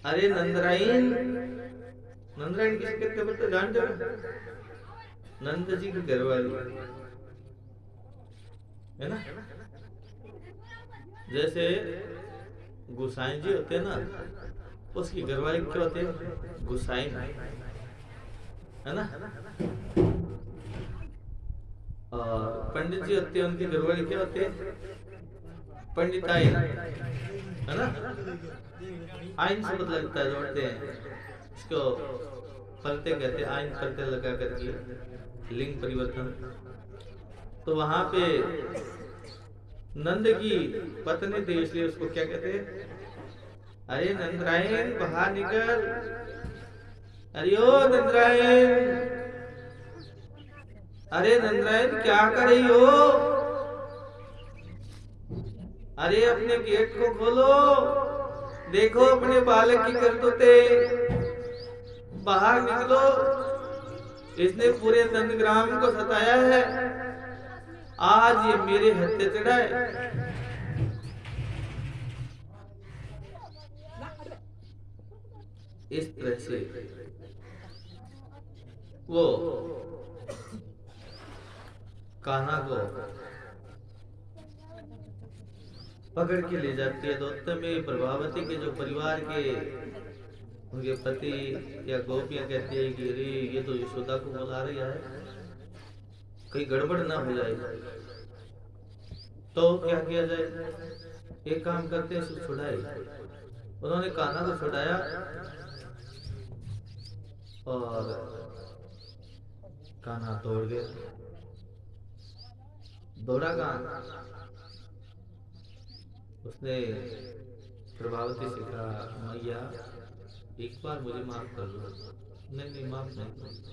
अरे नंदरायन, नंदरायन किसे कहते बता जानते हो? नंद जी की घरवाली है ना। जैसे गोसाई जी होते हैं ना, उसकी घरवाली क्या होते हैं? गोसाई, है ना। और पंडित जी होते हैं, उनकी घरवाली क्या होते हैं? पंडिताई, है ना। आइन से बदला लगता है, जोड़ते हैं इसको, पलते कहते हैं, आइन पलते लगा करके लिंग परिवर्तन। तो वहां पे नंद की पत्नी थी, इसलिए उसको क्या कहते हैं? अरे नंदरायन बाहर निकल, अरे ओ नंदरायन, अरे नंदरायन क्या कर रही हो? अरे अपने गेट को खोलो, देखो अपने बालक की करतूतें, बाहर निकलो, इसने पूरे नंदग्राम को सताया है, आज ये मेरे हत्थे चढ़ाए। इस तरह से वो कान्हा को पकड़ के ले जाती है। तो उत्तम में प्रभावती के जो परिवार के उनके पति या गोपियां कहती है कि अरे ये तो यशोदा को बुला रही है, कहीं गड़बड़ ना हो जाए। तो क्या किया जाए? एक काम करते हैं, उसको छुड़ाए। उन्होंने कान्हा को छुड़ाया और कान्हा दौड़ गया। दौड़ा कहाँ? उसने प्रभावती से कहा, मैया एक बार मुझे माफ कर दो। नहीं नहीं, माफ नहीं करूंगा,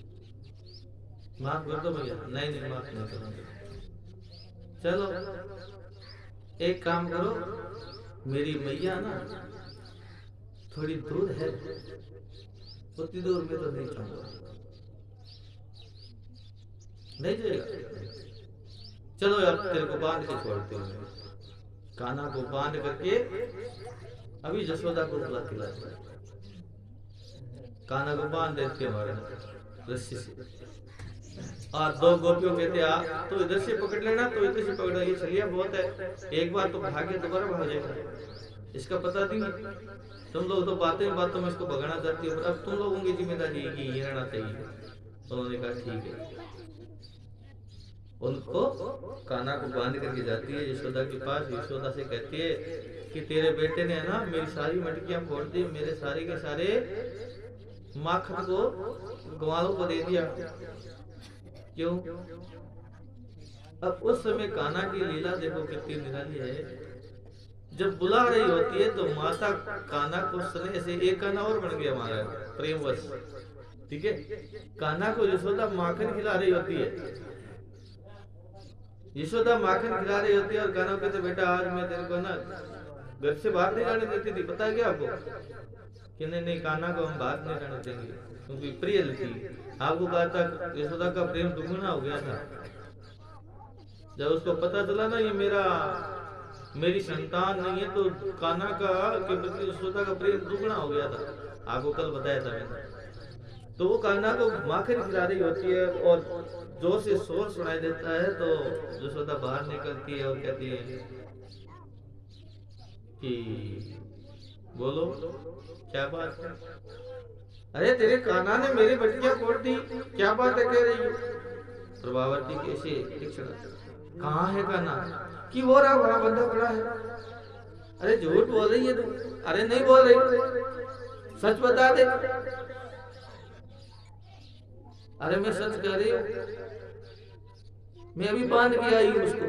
माफ कर दो भैया। नहीं नहीं, माफ नहीं करूंगा। चलो एक काम करो, मेरी मैया ना थोड़ी दूर है, उतनी दूर में तो नहीं चाहूंगा, नहीं जाएगा। चलो यार, तेरे को बांध के छोड़ते हूँ। कान्हा को बांध करके अभी यशोदा को बुला के लाते, कान्हा को बांध देते हमारे रस्सी से। और दो गोपियों कहते आ तो इधर से पकड़ लेना, तो इधर से पकड़, ये चलिए बहुत है, एक बार तो भाग गया दोबारा भाग जाएगा, इसका पता नहीं। तुम लोग तो बातों में इसको भगाना चाहती हो, पर अब तुम लोगों की जिम्मेदारी है कि ये रहना चाहिए। उन्होंने कहा ठीक है। उनको कान्हा को बांध करके जाती है यशोदा के पास। यशोदा से कहती है कि तेरे बेटे ने है ना मेरी सारी मटकियां फोड़ दी, मेरे सारे के सारे माखन को ग्वालों को दे दिया। क्यों? अब उस समय कान्हा की लीला देखो कितनी निराली है। जब बुला रही होती है तो माता कान्हा को स्नेह से, एक कान्हा और बन गया हमारा प्रेमवश, ठीक है। कान्हा को यशोदा माखन खिला रही होती है, यशोदा माखन खिला रही होती है, और कान्हा कहते बेटा आज मैं तेरे को ना घर से बाहर नहीं जाने देती थी, पता है क्या आपको? कि नहीं नहीं, कान्हा को हम बाहर नहीं जाने देंगे क्योंकि प्रिय थी। आपको कहा था यशोदा का प्रेम दुगुना हो गया था। जब उसको पता चला ना ये मेरी संतान नहीं है, तो कान्हा का के प्रति यशोदा का प्रेम दुगुना हो गया था। आपको कल बताया था मैंने। तो वो कान्हा को माखन खिला रही होती है और जोर से शोर सुनाई देता है, तो यशोदा बाहर निकलती है और कहती है कि बोलो क्या बात है? अरे तेरे कान्हा ने मेरी बटिया फोड़ दी, क्या बात है कह रही हो? प्रभावती कैसे तीक्ष्ण, कहाँ है कान्हा? कि वो रहा वहां बंदा पड़ा है। अरे झूठ बोल रही है तू। अरे नहीं बोल रही, सच बता दे। अरे मैं सच कह रही हूँ, मैं अभी बांध के आई हूँ उसको।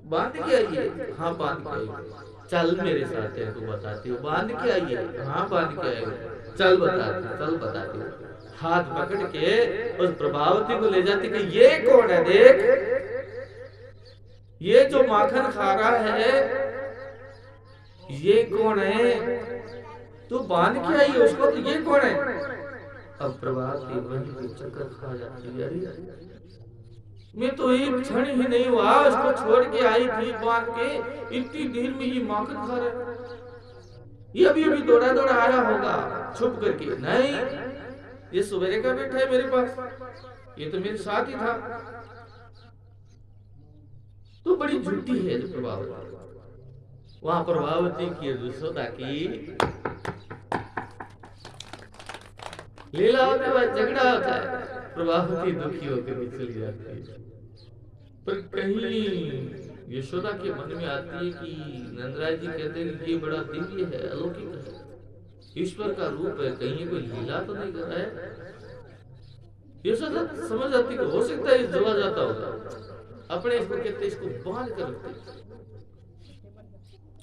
बांध के आई है? हाँ बांध के आई हूँ। चल मेरे साथ है, तू बताती हूँ। बांध के आई है? हाँ बांध के आई हूँ। चल बताती हूँ। हाथ पकड़ के उस प्रभावती को ले जाती कि ये कौन है देख, ये जो माखन खा रहा है ये कौन है? तू बांध के आई है उसको, तो ये कौन है? अब प्रभावती वहीं चक्कर खा जाती है। मैं तो एक क्षण ही नहीं हुआ उसको छोड़ के आई थी बांध के, इतनी देर में ये माखन खा रहा है। ये अभी अभी दौड़ा दौड़ा आया होगा छुप करके। नहीं, ये सवेरे का बैठा है मेरे पास, ये तो मेरे साथ ही था। तो बड़ी झूठी है जो प्रभावती। वहां प्रभावती की यशोदा की लीला होते हुए झगड़ा होता है, प्रभावती दुखी होकर भी चली जाती है। पर कहीं यशोदा के मन में आती है कि नंदराज जी कहते हैं कि ये बड़ा दिव्य है, अलौकिक है, ईश्वर का रूप है, कहीं ये कोई लीला तो नहीं कर रहा है। यशोदा समझ आती कि हो सकता है ये जुआ जाता होगा। अपने इसको कहते इसको बांध कर रखते।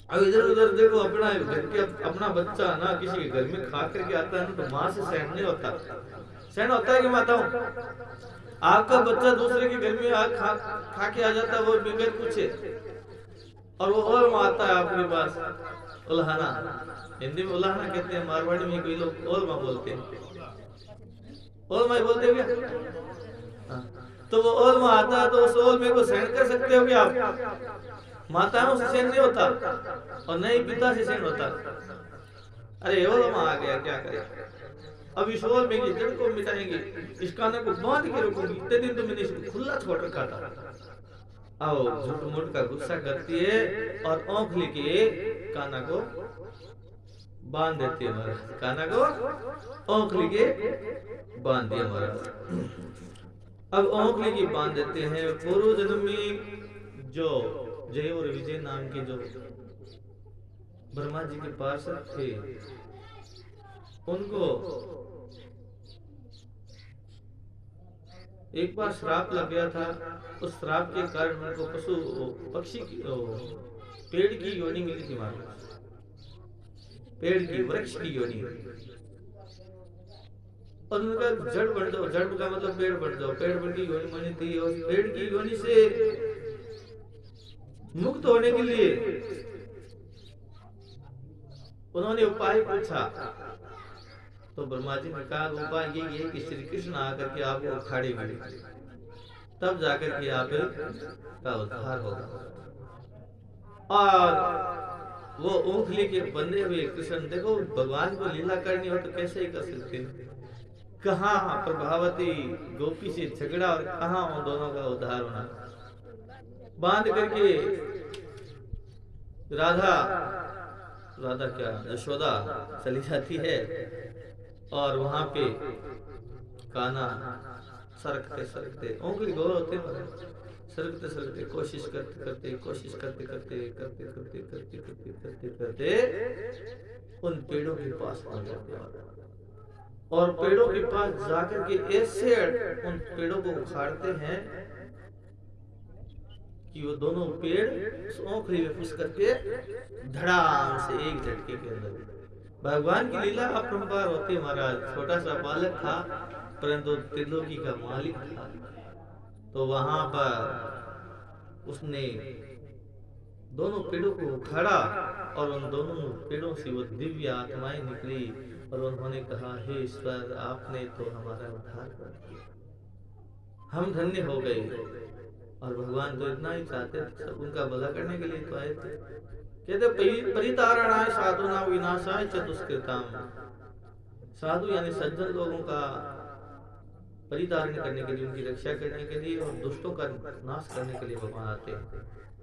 अब इधर उधर देखो, अपना घर के अपना बच्चा ना किसी के घर में खा करके आता है ना, तो माँ से सहन नहीं होता। सहन होता है कि माताओं, आपका बच्चा दूसरे के घर में खा के आ जाता है, वो बिगड़ पूछे, और वो और आता है आपके पास उल्हाना। हिंदी में उल्हाना कहते हैं, मारवाड़ी में कोई लोग ओलमा बोलते हैं। ओलमा बोलते हो क्या? तो वो ओलमा आता है, तो उस ओलमे को सहन कर सकते हो क्या आप? माताओं से सहन नहीं होता और नहीं पिता से सहन होता। अरे ओलमा आ गया, क्या करे, अब इस ओल में की जड़ को मिटाएंगे, इस काना को बांध के रखूंगी। इतने दिन तो मैंने इसको खुला छोड़ रखा था। आओ झूठ मूठ का गुस्सा करती है और औंख लेके काना को बांध देती है महाराज। काना को औंख लेके बांध दिया महाराज। अब औंख लेके बांध देते हैं। पूर्व जन्म में जो जय और विजय नाम के जो ब्रह्मा जी के पार्षद थे, उनको एक बार श्राप लग गया था। उस श्राप के कारण उनको पशु पक्षी की पेड़ की योनि मिली थी महाराज। पेड़ की, वृक्ष की योनि। और उनका जड़ बन जाओ, जड़ का मतलब पेड़ बन जाओ, पेड़ बन की योनि बनी थी। और पेड़ की योनि से मुक्त होने के लिए उन्होंने उपाय पूछा। तो ब्रह्मा जी ने कहा उपाय यही है कि श्री कृष्ण आकर के आपको उखाड़ेंगे, तब जाकर के आपका उद्धार होगा। और वो ऊँख लेके बंधे हुए कृष्ण, देखो भगवान को लीला करनी हो तो कैसे ही कर सकते हैं। कहाँ प्रभावती गोपी से झगड़ा और कहाँ उन दोनों का उद्धार होना। बांध करके राधा क्या यशोदा चली जाती है, और वहां पे काना सरकते सरकते, उंगली गोल होते हैं, सरकते सरकते कोशिश करते करते कोशिश करते करते करते करते करते करते करते करते उन पेड़ों के पास पहुंच जाते हैं। और पेड़ों के पास जाकर के ऐसे उन पेड़ों को उखाड़ते हैं कि वो दोनों पेड़ उस ओखली में फंस करके धड़ाम से एक झटके के अंदर। भगवान की लीला अपरंपार होती है महाराज। छोटा सा बालक था परंतु त्रिलोकी का मालिक था। तो वहां पर उसने दोनों पेड़ों को उखाड़ा और उन दोनों पेड़ों से वो दिव्य आत्माएं निकली और उन्होंने कहा, हे ईश्वर, आपने तो हमारा उद्धार कर दिया, हम धन्य हो गए। और भगवान तो इतना ही चाहते थे, सब उनका भला करने के लिए तो आए थे। कहते परितारणाय साधुना विनाशाय चतुष्कृताम। साधु यानी सज्जन लोगों का परितारण करने के लिए, उनकी रक्षा करने के लिए और दुष्टों का नाश करने के लिए भगवान आते हैं।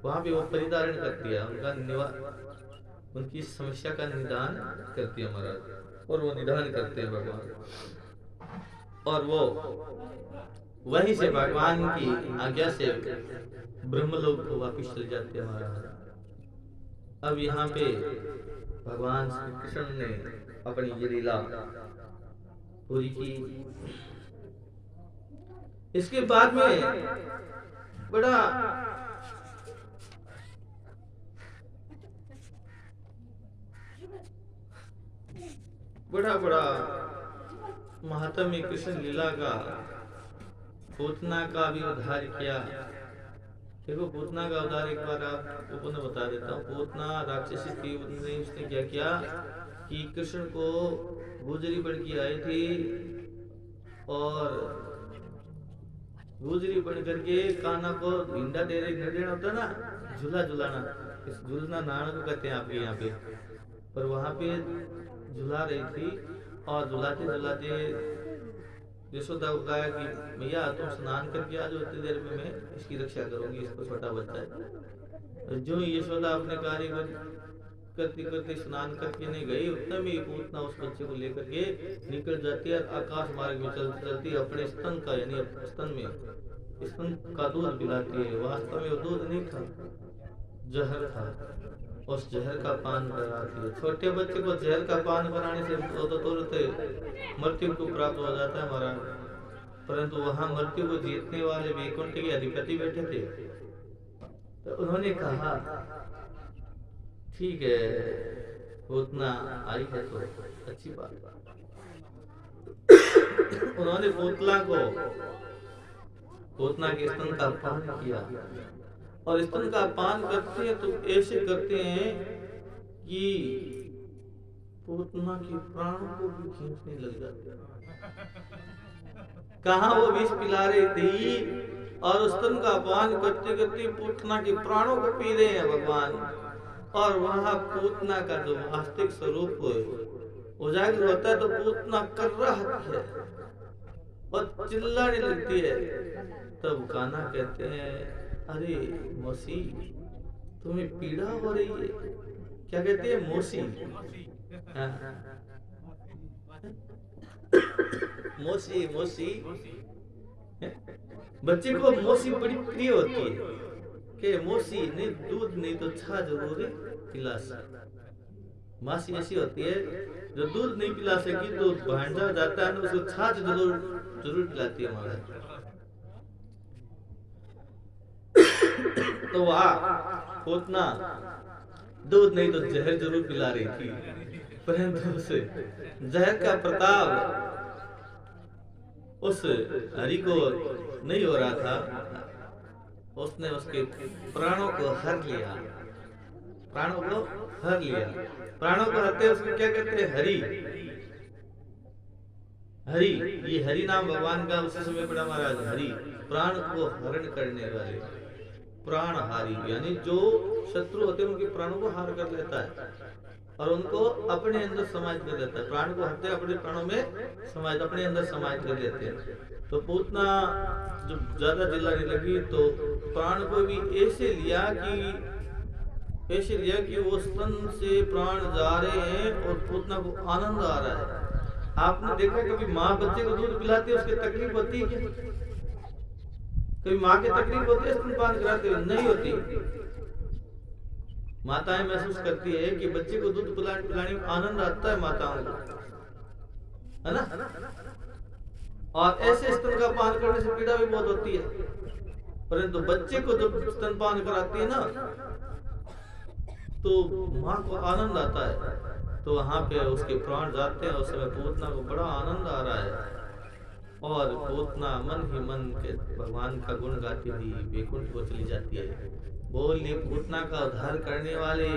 वहां पे वो परितारण कर दिया, उनकी समस्या का निदान करती है महाराज, और वो निदान करते हैं भगवान। और वो वहीं से भगवान की आज्ञा से ब्रह्मलोक को वापिस चले जाते हैं महाराज। अब यहाँ पे भगवान श्री कृष्ण ने अपनी ये लीला पूरी की। इसके बाद में बड़ा महात्म्य कृष्ण लीला का। पूतना का भी उद्धार किया। देखो पूतना का उद्धार एक बार आपको पुनः बता देता हूँ। पूतना राक्षसी थी, उसने क्या किया कि कृष्ण को गुजरी बन के आई थी और गुजरी बन करके काना को भिंडा देना होता ना, झूला झुलाना, इस झूलना नाना को कहते हैं आपके यहाँ पे। पर वहां पे झुला रही थी और झुलाते झुलाते यशोदा को कहा कि भैया तुम स्नान करके आ जाओ, इतनी देर में मैं इसकी रक्षा करूंगी, इसको छोटा बच्चा है। जो ही यशोदा अपने कार्य को करते करते स्नान करके नहीं गई, उतना में पूतना उस बच्चे को लेकर के निकल जाती है, आकाश मार्ग में चलती चलती अपने स्तन का यानी स्तन में स्तन का दूध पिलाती है। वास्तव में वो दूध नहीं था, जहर था। उस जहर का पान कराती है। छोटे बच्चे को जहर का पान कराने से तो तुरंत मृत्यु को प्राप्त हो जाता है महाराज, परंतु वहां मृत्यु को जीतने वाले वैकुंठ के अधिपति बैठे थे। तो उन्होंने कहा ठीक है, पूतना आई है तो अच्छी बात। उन्होंने पूतना के स्तन का पान किया, और स्तन का पान करते हैं तो ऐसे करते हैं कि पूतना के प्राणों को भी खींचने लग जाते हैं। कहाँ वो विष पिला रही थी और स्तन का पान करते करते पूतना के प्राणों को पी रहे हैं भगवान। और वहां पूतना का जो वास्तविक स्वरूप उजागर होता है तो पूतना कर्राहती है और चिल्लाने लगती है। तब कान्हा कहते हैं अरे मौसी तुम्हें पीड़ा हो रही है? क्या कहते हैं मौसी? मौसी मौसी बच्चे को मौसी बड़ी प्रिय होती है कि मौसी नहीं दूध नहीं तो छा जरूर पिला सके। मासी ऐसी होती है जो दूध नहीं पिला सकी तो भांजा जाता है ना, उसको छाछ जरूर पिलाती है महाराज। तो वह पूतना दूध नहीं तो जहर जरूर पिला रही थी, परंतु उसे जहर का प्रताप उस हरि को नहीं हो रहा था। उसने उसके प्राणों को हर लिया, प्राणों को हर लिया। प्राणों को हरते उसको क्या कहते हैं? हरि। हरि, ये हरि नाम भगवान का उसी समय पड़ा महाराज। हरि प्राण को हरण करने वाले, प्राणहारी, यानी जो शत्रु होते हैं उनके प्राणों को हार कर लेता है और उनको अपने अंदर समाज कर लेता है। प्राण को हरते अपने प्राणों में समाज, अपने अंदर समाज कर लेते हैं। तो पूतना जब ज्यादा चिल्लाने लगी तो प्राण को भी ऐसे लिया कि वो स्तन से प्राण जा रहे हैं और पूतना को आनंद आ रहा है। आपने देखा कभी माँ बच्चे को दूध पिलाती है उसकी तकलीफ होती है क्या? कभी माँ की तकलीफ होती है स्तनपान कराते हुए? नहीं होती। माताएं महसूस करती है कि बच्चे को दूध पिलाने में आनंद आता है माताओं को, है ना? और ऐसे स्तन का पान करने से पीड़ा भी बहुत होती है, परंतु बच्चे को जब स्तनपान कराती है ना तो माँ को आनंद आता है। तो वहां पे उसके प्राण जाते हैं। उस समय पूतना को बड़ा आनंद आ रहा है और पूतना मन ही मन के भगवान का गुण गाती हुई वैकुंठ को चली जाती है। बोलिए पूतना का उद्धार करने वाले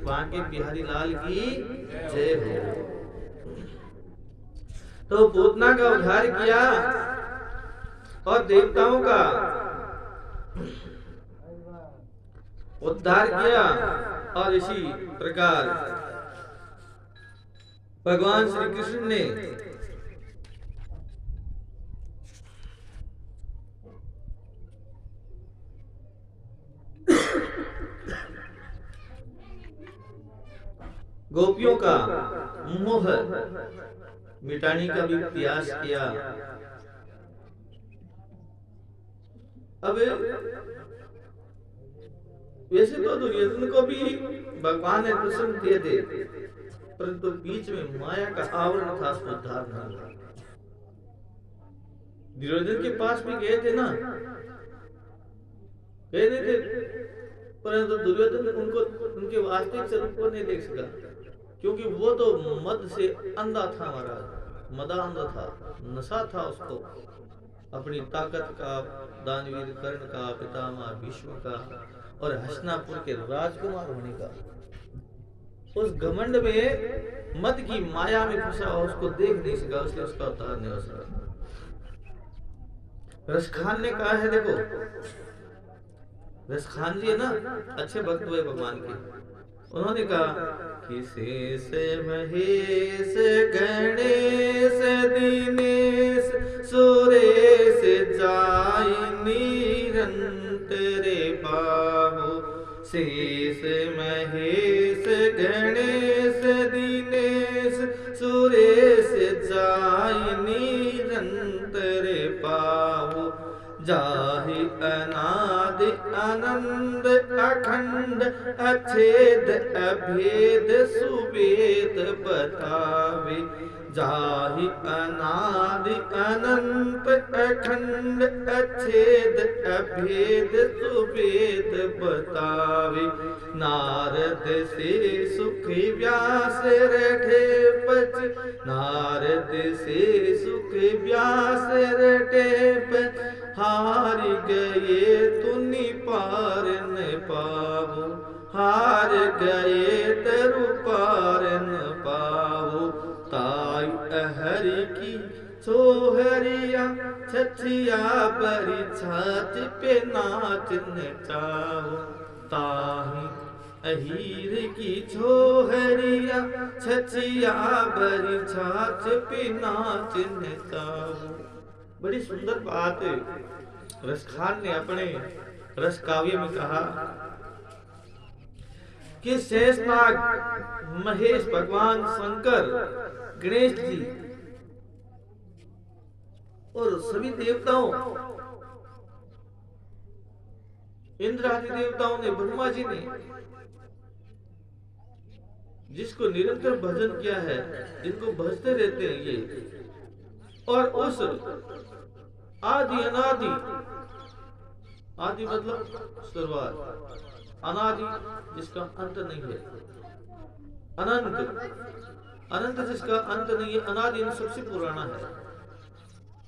बांके बिहारी लाल की जय हो। तो पूतना का उद्धार किया और देवताओं का उद्धार किया। और इसी प्रकार भगवान श्री कृष्ण ने गोपियों का मोह मिटाने का भी प्रयास किया। अब वैसे तो दुर्योधन को भी भगवान ने प्रसन्न किए थे, परंतु बीच में माया का आवरण था, उसको उद्धार नहीं हुआ। दुर्योधन के पास भी गए थे ना, गए नहीं थे, परंतु दुर्योधन उनके वास्तविक स्वरूप को नहीं देख सका, क्योंकि वो तो मद से अंधा था महाराज। मदांध था, नशा था उसको अपनी ताकत का, दानवीर कर्ण का, पितामह भीष्म का और हस्तिनापुर के राजकुमार होने का। उस घमंड में मद की माया में फंसा, उसको देख नहीं सका, उसलिए उसका उद्धार नहीं हो सका। रसखान ने कहा है, देखो रसखान जी है ना, अच्छे भक्त हुए भगवान के। उन्होंने कहा कि शेष महेश गणेश दिनेश सुरेश जाय निरंतर पाहु। शेष महेश गणेश दिनेश सुरेश जाय निरंतर पाहु। जाहि अनादि अनंत अखंड अछेद अभेद सुवेद बतावे। जाहि अनादि अनंत अखंड अछेद अभेद सुवेद बतावे। नारद से सुख व्यास रटे पच, नारद से सुख व्यास रटे पच। हार गए तुनि पार न पावो, हार गए तरु पार न पावो। ताई हरि की सोहरिया छछिया बरी छाछ पे नाच नचाओ। ताही अहीर की छोहरिया छछिया बरी छाछ पे नाच नचाओ। बड़ी सुंदर बात रसखान ने अपने रस काव्य में कहा कि शेषनाग महेश भगवान शंकर गणेश जी और सभी देवताओं, इंद्र आदि देवताओं ने, ब्रह्मा जी ने जिसको निरंतर भजन किया है, जिनको भजते रहते हैं ये, और उस आदि अनादि, आदि मतलब शुरुआत, अनादि जिसका अंत नहीं है, अनंत, अनंत जिसका अंत नहीं है, अनादि सबसे पुराना है,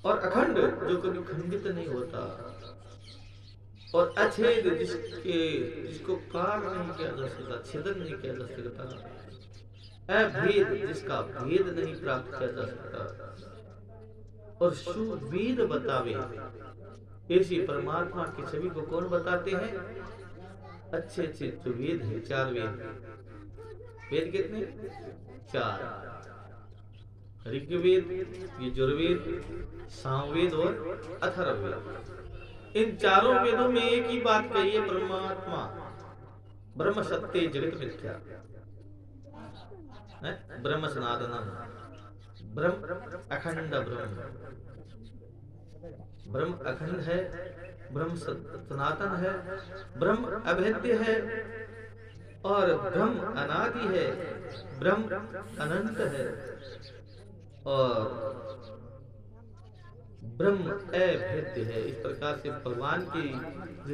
और अखंड जो कभी खंडित नहीं होता, और अछेद जिसको पार नहीं किया जा सकता, छेदन नहीं किया जा सकता, अभेद जिसका भेद नहीं प्राप्त किया जा सकता, और सुवेद बतावे। ऐसी परमात्मा की छवि को कौन बताते हैं? अच्छे अच्छे जो वेद है, चार वेद। वेद कितने? चार। ऋग्वेद, यजुर्वेद, सामवेद और अथर्ववेद। इन चारों वेदों में एक ही बात कही है, परमात्मा ब्रह्म सत्य जगत मिथ्या, ब्रह्म सनातनम, ब्रह्म अखंड, ब्रह्म अखंड है, ब्रह्म सनातन है, ब्रह्म अभेद्य है, और ब्रह्म अनादि है, ब्रह्म अनंत है, और ब्रह्म अभेद्य है। इस प्रकार से भगवान की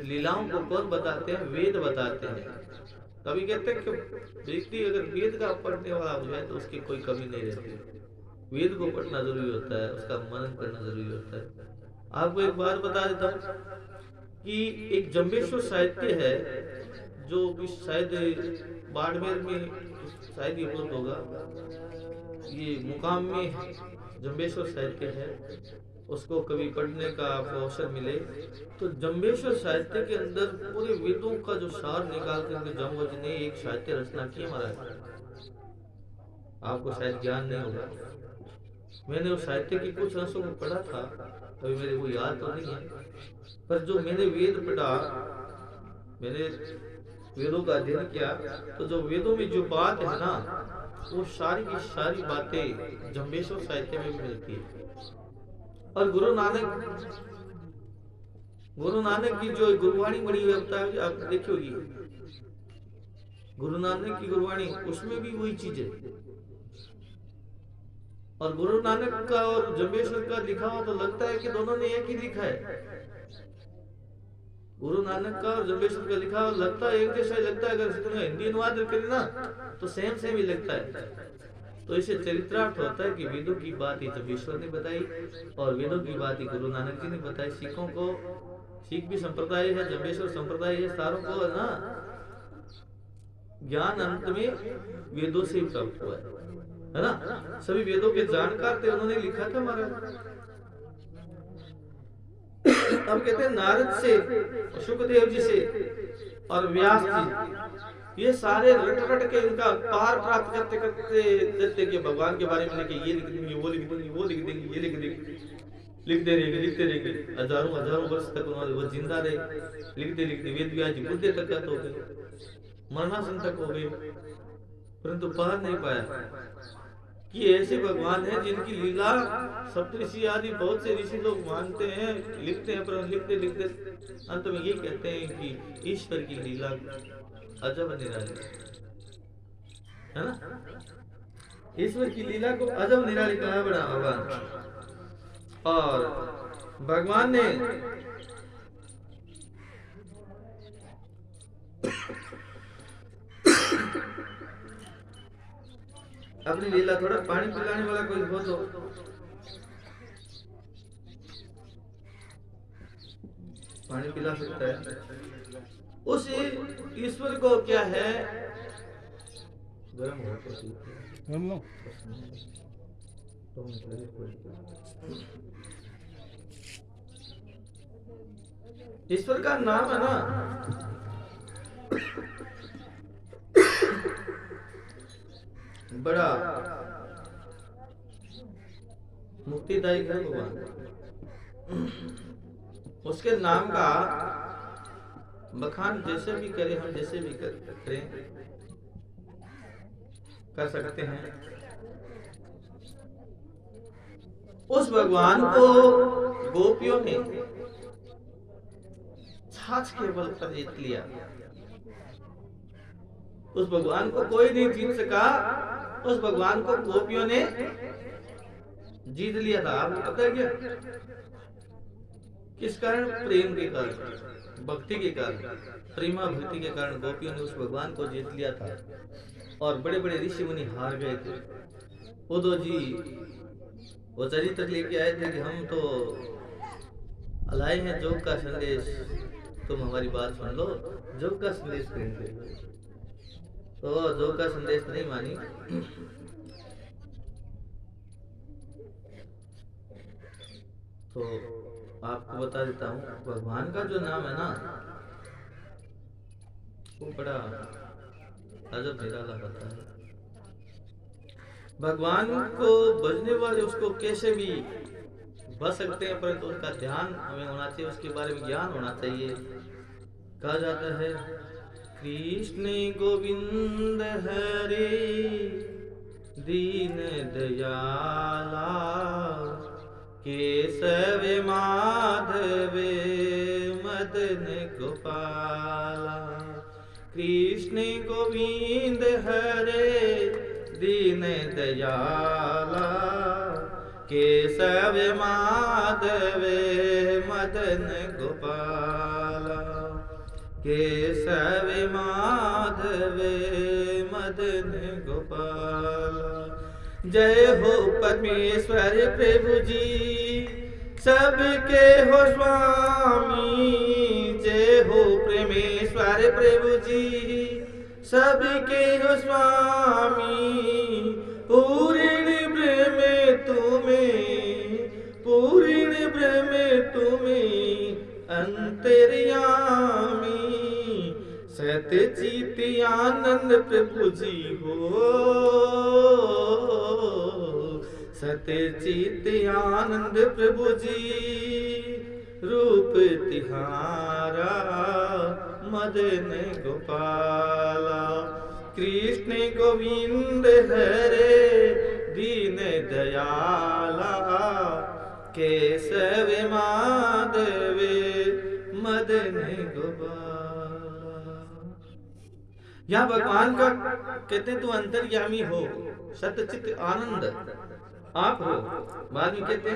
लीलाओं को कौन बताते हैं? वेद बताते हैं। कभी कहते हैं कि व्यक्ति अगर वेद का पढ़ने वाला हो जाए तो उसकी कोई कमी नहीं रहती। वेद को पढ़ना जरूरी होता है, उसका मनन करना जरूरी होता है। आपको एक बात बता देता हूँ कि एक जम्बेश्वर साहित्य है जो कि शायद बाड़मेर में शायद ये उपलब्ध होगा, ये मुकाम में जम्बेश्वर साहित्य है, उसको कभी पढ़ने का अवसर मिले तो जम्बेश्वर साहित्य के अंदर पूरे वेदों का जो सार निकाल कर जमवंश ने एक साहित्य रचना की महाराज। आपको शायद ज्ञान नहीं होगा, मैंने उस साहित्य के कुछ अंशों को पढ़ा था, अभी मेरे को याद तो नहीं है, पर जो मैंने वेद पढ़ा, मैंने वेदों का अध्ययन किया, तो जो वेदों में जो बात है ना, वो सारी की सारी बातें जम्बेश्वर साहित्य में भी मिलती है। और गुरु नानक की जो गुरुवाणी बनी हुई है, आप देखी होगी, गुरु नानक की गुरुवाणी, उसमें भी वही चीज है। और गुरु नानक का और जम्बेश्वर का लिखा हुआ तो लगता है कि दोनों ने एक ही लिखा है। गुरु नानक का और जम्बेश्वर का लिखा हुआ लगता है एक जैसा ही लगता है, अगर इसका हिंदी अनुवाद करें ना तो सेम सेम ही लगता है। तो इसे चरित्रार्थ होता है कि वेदों की बात ही जम्बेश्वर ने बताई और वेदों की बात ही गुरु नानक जी ने बताई। सिखों को, सिख भी संप्रदाय है, जम्बेश्वर संप्रदाय है, सारों को ना ज्ञान अंत में वेदों से ही प्राप्त हुआ है ना। सभी वेदों के जानकार थे, उन्होंने लिखा था महाराज। अब कहते हैं नारद से, सुखदेव जी से और व्यास जी, ये सारे रट रट के इनका पार प्राप्त करते करते देखते कि भगवान के बारे में लिखे, ये लिख देंगे, वो लिख देंगे, वो लिख देंगे, ये लिख देंगे, लिखते रहेंगे। हजारों हजारों वर्ष तक उन्होंने वो जिंदा रहे, लिखते लिखते वेद व्यास जी बुद्धे तक हो गए, मरणासन तक हो गए, परंतु पार नहीं पाया। कि ऐसे भगवान हैं जिनकी लीला सप्तऋषि आदि बहुत से ऋषि लोग मानते हैं, लिखते हैं, पर लिखते लिखते अंत में ये कहते हैं कि ईश्वर की लीला अजब निराली है ना। ईश्वर की लीला को अजब निराली कहा बड़ा भगवान। और भगवान ने अपनी लीला, थोड़ा पानी पिलाने वाला कोई हो तो पानी पिला सकता है। उस ईश्वर को क्या है, गर्म हो तो ईश्वर का नाम है ना, बड़ा मुक्तिदायक है भगवान। उसके नाम का बखान जैसे भी करें हम, जैसे भी करें कर सकते हैं। उस भगवान को गोपियों ने छाछ के बल पर जीत लिया। उस भगवान को कोई नहीं जीत सका, उस भगवान को गोपियों ने जीत लिया था। आपको पता है क्या किस कारण? प्रेम के कारण, भक्ति के कारण, प्रेमा भक्ति के कारण गोपियों ने उस भगवान को जीत लिया था। और बड़े बड़े ऋषि मुनि हार गए थे। उद्धव जी वो चरित्र लेके आए थे कि हम तो लाए हैं जोग का संदेश, तुम हमारी बात सुन लो, जोग का संदेश देंगे। तो जोग का संदेश नहीं मानी। तो आपको बता देता हूँ, भगवान का जो नाम है ना वो बड़ा अजब निराला होता है। भगवान को भजने वाले उसको कैसे भी बच सकते हैं, परंतु उसका ध्यान हमें होना चाहिए, उसके बारे में ज्ञान होना चाहिए। कहा जाता है कृष्ण गोविंद हरे दीन दयाला, केशव माधव मदन गोपाला। कृष्ण गोविंद हरे दीन दयाला, केशव माधव मदन गोपाला। केशव माधव मदन गोपाला। जय हो परमेश्वर प्रभु जी, सबके हो स्वामी। जय हो परमेश्वर प्रभु जी, सबके हो स्वामी। पूर्ण ब्रह्म तुम्हें, पूर्ण ब्रह्म तुम्हें अंतर्यामी। सत्य चित आनंद प्रभु जी हो, सत्य चित आनंद प्रभु जी। रूप तिहारा मदन गोपाला। कृष्ण गोविंद हरे दीन दयाला, केशव माधव मदन गोपाला। यहाँ भगवान का कहते तू अंतर्यामी हो, सतचित आनंद आप हो। बाद में कहते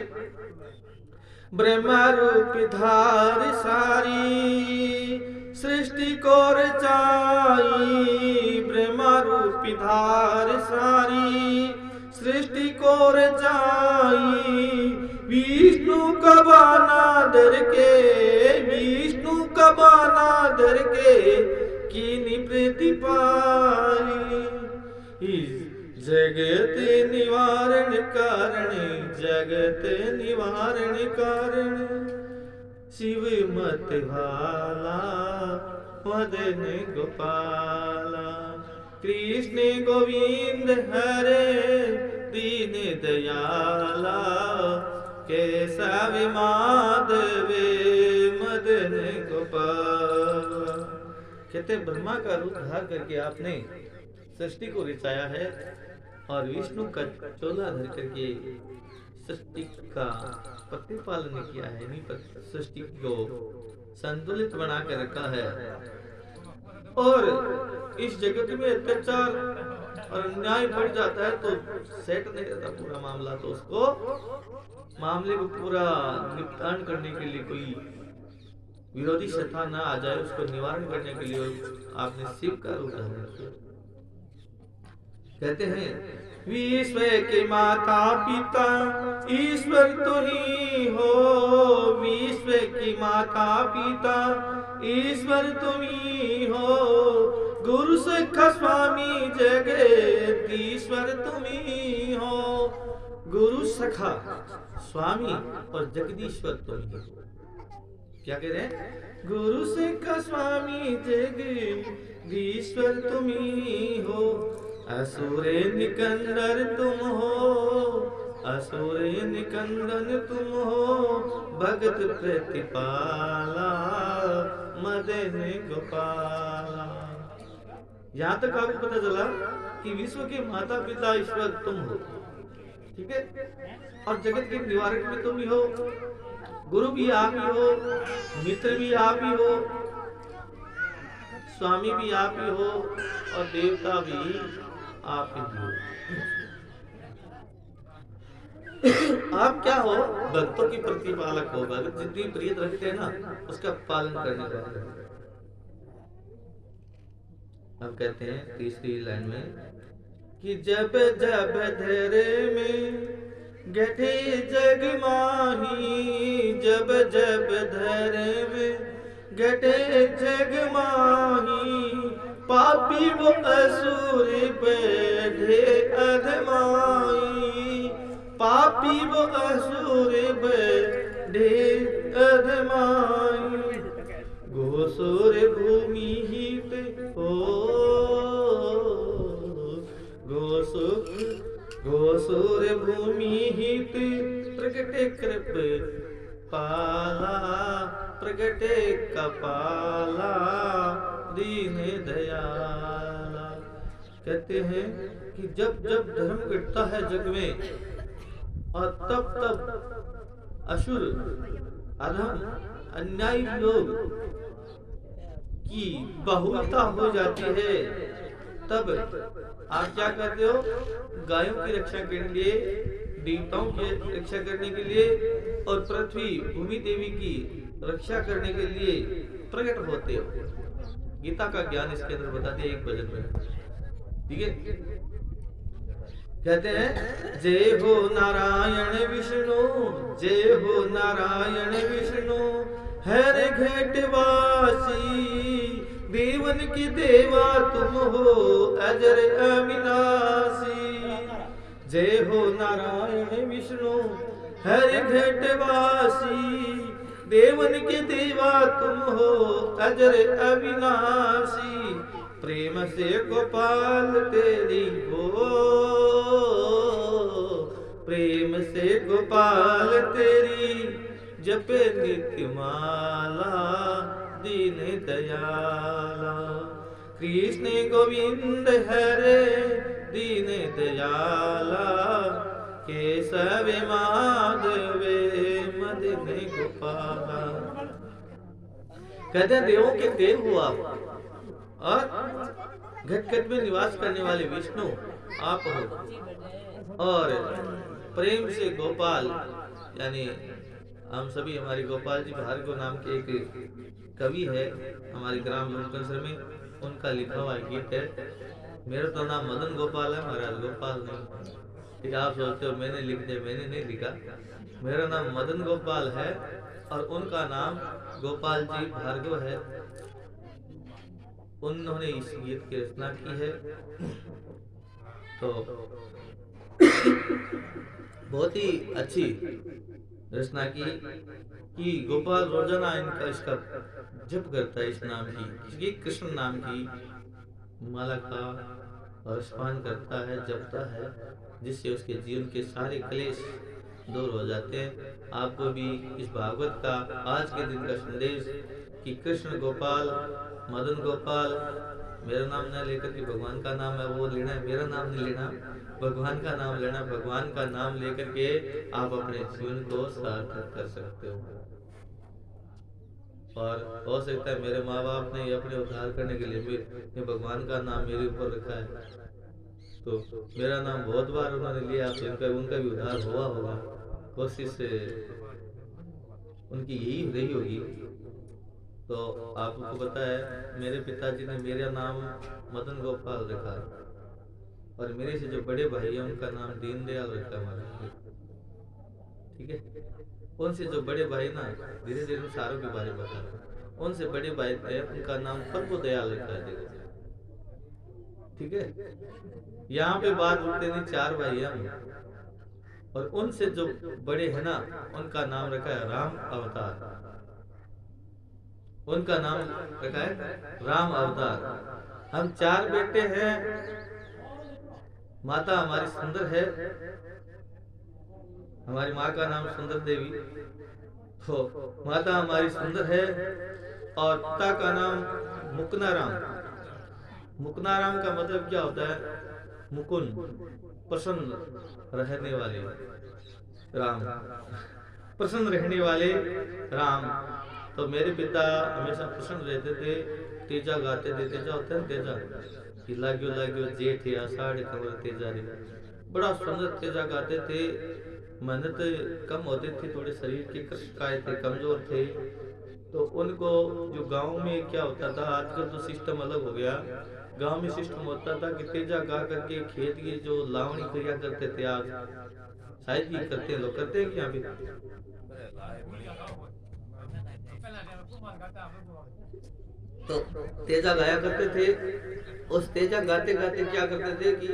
ब्रह्मा रूप धार सारी सृष्टि को रचाई। ब्रह्मा रूप धार सारी सृष्टि को रचाई। विष्णु का बाना धर के, विष्णु का बाना धर के कीनी प्रीति पाई। जगत निवारण कारण, जगत निवारण कारण शिव मत भाला मदन गोपाला। कृष्ण गोविंद हरे दीन दयाला, केशव माधव मदन गोपाला। कहते ब्रह्मा का रूप धार करके आपने सृष्टि को रचाया है और विष्णु का चोला धर करके सृष्टि का प्रतिपालन किया है, सृष्टि को संतुलित बना कर रखा है। और इस जगत में अत्याचार और अन्याय बढ़ जाता है तो सेट नहीं रहता पूरा मामला, तो उसको मामले को पूरा निपटान करने के लिए कोई विरोधी सत्ता ना आ जाए, उसको निवारण करने के लिए आपने शिव का रूप धारण किया। कहते हैं विश्व के माता पिता ईश्वर तो ही हो, विश्व की माता पिता ईश्वर तुम ही हो, गुरु सखा स्वामी जगदीश्वर तुम ही हो। गुरु सखा स्वामी और जगदीश्वर तुम ही हो। क्या कह रहे हैं? गुरु सखा स्वामी जगदीश्वर तुम ही हो, असुर निकंदन तुम हो, असुर निकंदन तुम हो, भगत प्रतिपाला मदन गोपाला। यहाँ तक आपको पता चला कि विश्व के माता पिता ईश्वर तुम हो, ठीक है, और जगत के निवारक भी तुम ही हो, गुरु भी आप ही हो, मित्र भी आप ही हो, स्वामी भी आप ही हो और देवता भी आप ही हो। आप क्या हो? भक्तों की प्रतिपालक हो। भगत जितनी प्रिय रखते हैं ना उसका पालन करने वाले। अब कहते हैं तीसरी लाइन में कि जब जब धरे में गठे जग माही, जब जब धरे में गठे जग माही, पापी वो असुर बैठे अधमाई, पापी वो असुर बैठे अधमाई, घोसुर भूमि हित हो, घोसुर भूमि हित प्रगटे कृप पाला, प्रगटे कपाला दीन दयाला। कहते हैं कि जब जब धर्म घटता है जग में और तब तब असुर अधम अन्यायी लोग की बहुलता हो जाती है, तब आप क्या करते हो? गायों की रक्षा के लिए, देवताओं की रक्षा करने के लिए और पृथ्वी भूमि देवी की रक्षा करने के लिए प्रकट होते हो। गीता का ज्ञान इसके अंदर बताते हैं एक भजन में, ठीक है। कहते हैं जय हो नारायण विष्णु, जय हो नारायण विष्णु, हर घटवासी, देवन की देवा तुम हो अजर अविनाशी। जय हो नारायण विष्णु, हर घटवासी, देवन के देवा तुम हो अजर अविनाशी। प्रेम से गोपाल तेरी हो, प्रेम से गोपाल तेरी, जपे नित्य माला दीन दयाला। कृष्ण गोविंद हरे दीन दयाला, केशव माधव मदन गोपाला। कहते हैं देवों के देव हो आप और घट घट में निवास करने वाले विष्णु आप हो, और प्रेम से गोपाल, यानी हम सभी, हमारे गोपाल जी भार्गव नाम के एक कवि है हमारे ग्राम लोकसर में, उनका लिखा हुआ गीत है। मेरा तो नाम मदन गोपाल है महाराज, गोपाल नहीं। ठीक, आप सोचते हो मैंने लिख दिया, मैंने नहीं लिखा। मेरा नाम मदन गोपाल है और उनका नाम गोपाल जी भार्गव है। उन्होंने इस गीत की रचना की है। तो बहुत ही अच्छी रचना की कि गोपाल रोजाना इनका इसका जप करता है इस नाम की, ये कृष्ण नाम की माला का रसपान करता है, जपता है, जिससे उसके जीवन के सारे क्लेश दूर हो जाते हैं। आपको भी इस भागवत का आज के दिन का संदेश कि कृष्ण गोपाल, मदन गोपाल, मेरा नाम न लेकर के भगवान का नाम है वो लेना है, मेरा नाम नहीं लेना, भगवान का नाम लेना। भगवान का नाम लेकर के आप अपने जीवन को सार्थक कर सकते हो। और हो सकता है मेरे माँ बाप ने अपने उद्धार करने के लिए ये भगवान का नाम मेरे ऊपर रखा है, तो मेरा नाम बहुत बार उन्होंने लिया, तो उनका भी उद्धार हुआ होगा। कोशिश उनकी यही रही होगी। तो आपको पता है मेरे पिताजी ने मेरा नाम मदन गोपाल रखा, और मेरे से जो बड़े भाई हैं उनका नाम दीनदयाल रखा हमारा। ठीक है, उनसे जो बड़े भाई ना, धीरे धीरे सारों के बारे में बता रहा हूं, उनसे बड़े भाई थे, उनका नाम प्रभु दयाल रखा है। ठीक है, यहाँ पे बात उठते नहीं, 4 भाई हैं, और उनसे जो बड़े हैं ना उनका नाम रखा है राम अवतार। उनका नाम रखा है राम अवतार। हम 4 बेटे हैं, माता हमारी सुंदर है, हमारी माँ का नाम सुंदर देवी, तो माता हमारी सुंदर है, और पिता का नाम मुकनाराम। मुकनाराम का मतलब क्या होता है? मुकुंद, प्रसन्न रहने वाले राम, प्रसन्न रहने वाले राम। तो मेरे पिता हमेशा प्रसन्न रहते थे, तेजा गाते थे। तेजा होता है तेजा, लाग्यो लाग्यो जेठ आषाढ़ खबर तेजा रे, बड़ा सुंदर तेजा गाते थे। मेहनत कम होती थी, थोड़े शरीर के कष्टकाय थे, कमजोर थे। तो उनको जो गांव में क्या होता था, आजकल तो सिस्टम अलग हो गया, गांव में सिस्टम होता था कि तेजा गा करके खेत की जो लावणी क्रिया करते थे, आज शायद ही करते हैं लोग, करते हैं कि यहाँ पे तो तेजा गाया करते थे। उस तेजा गाते गाते क्या करते थे कि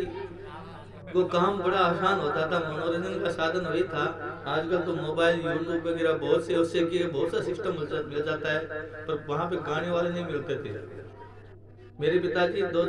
वो काम बड़ा आसान होता था, मनोरंजन का साधन वही था। आजकल तो मोबाइल, यूट्यूब वगैरह बहुत से, उससे कि बहुत सा सिस्टम मिल जाता है, पर वहां पे गाने वाले नहीं मिलते थे। मेरे पिताजी 2